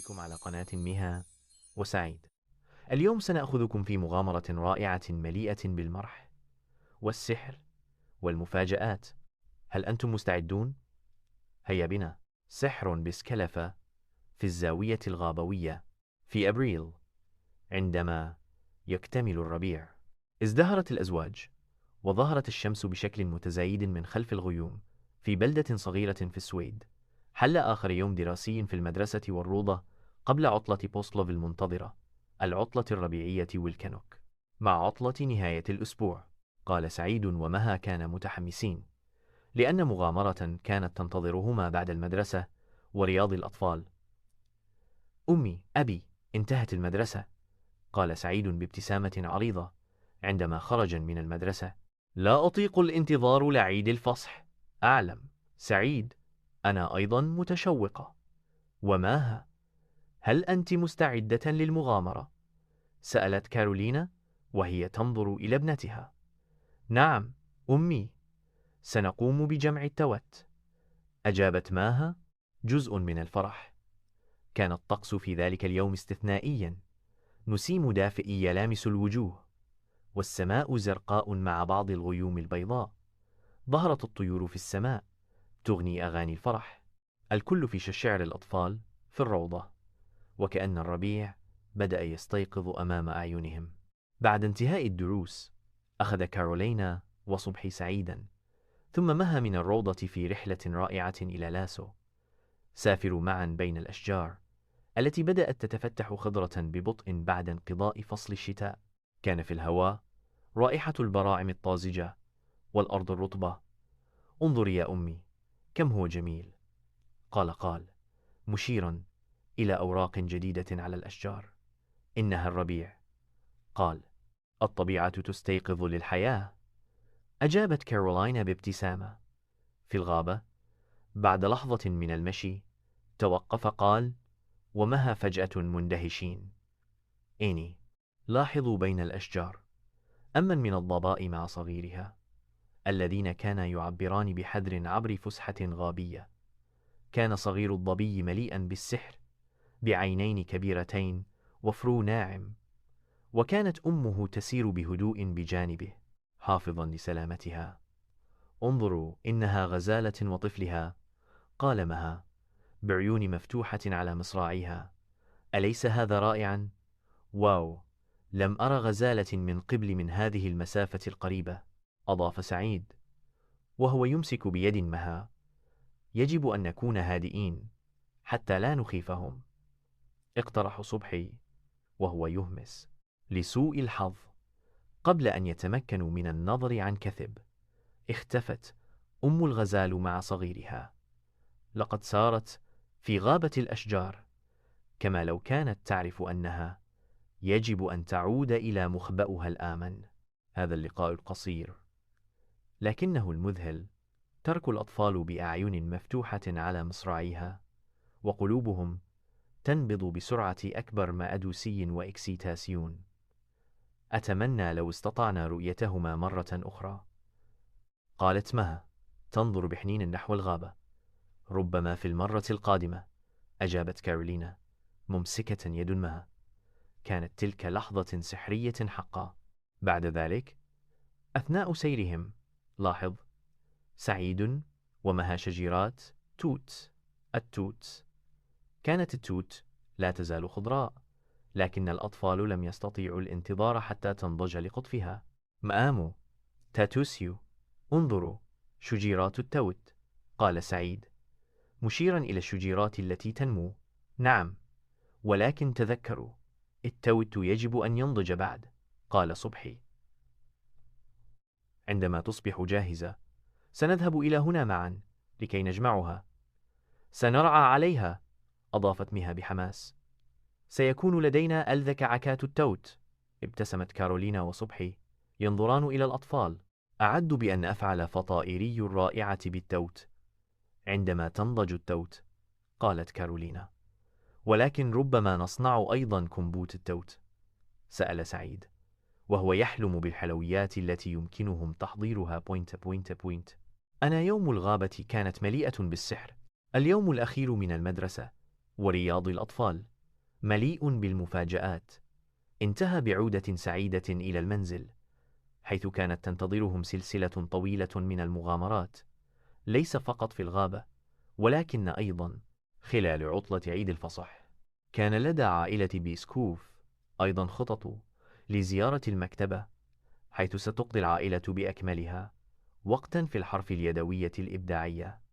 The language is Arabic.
بكم على قناة مها وسعيد. اليوم سنأخذكم في مغامرة رائعة مليئة بالمرح والسحر والمفاجآت. هل أنتم مستعدون؟ هيا بنا. سحر بسكلفة في الزاوية الغابوية في أبريل. عندما يكتمل الربيع، ازدهرت الأزواج وظهرت الشمس بشكل متزايد من خلف الغيوم في بلدة صغيرة في السويد. حل آخر يوم دراسي في المدرسة والروضة قبل عطلة بوسلوف المنتظرة، العطلة الربيعية والكنوك، مع عطلة نهاية الأسبوع. قال سعيد ومها كانا متحمسين لأن مغامرة كانت تنتظرهما بعد المدرسة ورياض الأطفال. أمي، أبي، انتهت المدرسة، قال سعيد بابتسامة عريضة عندما خرج من المدرسة. لا أطيق الانتظار لعيد الفصح. أعلم سعيد، أنا أيضا متشوقة. وماها، هل أنت مستعدة للمغامرة؟ سألت كارولينا وهي تنظر إلى ابنتها. نعم أمي، سنقوم بجمع التوت، أجابت ماها جزء من الفرح. كان الطقس في ذلك اليوم استثنائيا، نسيم دافئ يلامس الوجوه، والسماء زرقاء مع بعض الغيوم البيضاء. ظهرت الطيور في السماء تغني أغاني الفرح. الكل في شعر الأطفال في الروضة، وكأن الربيع بدأ يستيقظ أمام أعينهم. بعد انتهاء الدروس، أخذ كارولينا وصبحي سعيدا ثم مها من الروضة في رحلة رائعة إلى لاسو. سافروا معا بين الأشجار التي بدأت تتفتح خضرة ببطء بعد انقضاء فصل الشتاء. كان في الهواء رائحة البراعم الطازجة والأرض الرطبة. انظري يا أمي، كم هو جميل، قال مشيرا إلى أوراق جديدة على الأشجار. إنها الربيع، قال. الطبيعة تستيقظ للحياة، أجابت كارولينا بابتسامة. في الغابة بعد لحظة من المشي توقف قال ومها فجأة مندهشين. إيني، لاحظوا بين الأشجار أمن من الضباء مع صغيرها الذين كانا يعبران بحذر عبر فسحة غابية. كان صغير الضبي مليئا بالسحر، بعينين كبيرتين وفرو ناعم، وكانت أمه تسير بهدوء بجانبه حافظا لسلامتها. انظروا، إنها غزالة وطفلها، قال مها بعيون مفتوحة على مصراعيها. أليس هذا رائعا؟ واو، لم أرى غزالة من قبل من هذه المسافة القريبة، أضاف سعيد وهو يمسك بيد مها. يجب أن نكون هادئين حتى لا نخيفهم، اقترح صبحي وهو يهمس. لسوء الحظ، قبل أن يتمكنوا من النظر عن كثب، اختفت أم الغزال مع صغيرها. لقد سارت في غابة الأشجار كما لو كانت تعرف أنها يجب أن تعود إلى مخبأها الآمن. هذا اللقاء القصير لكنه المذهل، ترك الأطفال بأعين مفتوحة على مصراعيها وقلوبهم تنبض بسرعة أكبر ما أدوسي وإكسيتاسيون. أتمنى لو استطعنا رؤيتهما مرة أخرى، قالت مها تنظر بحنين نحو الغابة. ربما في المرة القادمة، أجابت كارولينا ممسكة يد مها. كانت تلك لحظة سحرية حقا. بعد ذلك، أثناء سيرهم، لاحظ سعيد ومها شجيرات توت. التوت، كانت التوت لا تزال خضراء، لكن الأطفال لم يستطيعوا الانتظار حتى تنضج لقطفها. مآمو، تاتوسيو، انظروا، شجيرات التوت، قال سعيد مشيرا إلى الشجيرات التي تنمو. نعم، ولكن تذكروا، التوت يجب أن ينضج بعد، قال صبحي. عندما تصبح جاهزة سنذهب إلى هنا معا لكي نجمعها. سنرعى عليها، أضافت مها بحماس. سيكون لدينا ألذك عكات التوت، ابتسمت كارولينا وصبحي ينظران إلى الأطفال. أعد بأن أفعل فطائري الرائعة بالتوت عندما تنضج التوت، قالت كارولينا. ولكن ربما نصنع أيضا كمبوت التوت، سأل سعيد وهو يحلم بالحلويات التي يمكنهم تحضيرها. بوينت. أنا يوم الغابة كانت مليئة بالسحر. اليوم الأخير من المدرسة ورياض الأطفال مليء بالمفاجآت. انتهى بعودة سعيدة إلى المنزل، حيث كانت تنتظرهم سلسلة طويلة من المغامرات، ليس فقط في الغابة، ولكن أيضا خلال عطلة عيد الفصح. كان لدى عائلة بيسكوف أيضا خطط لزيارة المكتبة، حيث ستقضي العائلة بأكملها وقتا في الحرف اليدوية الإبداعية.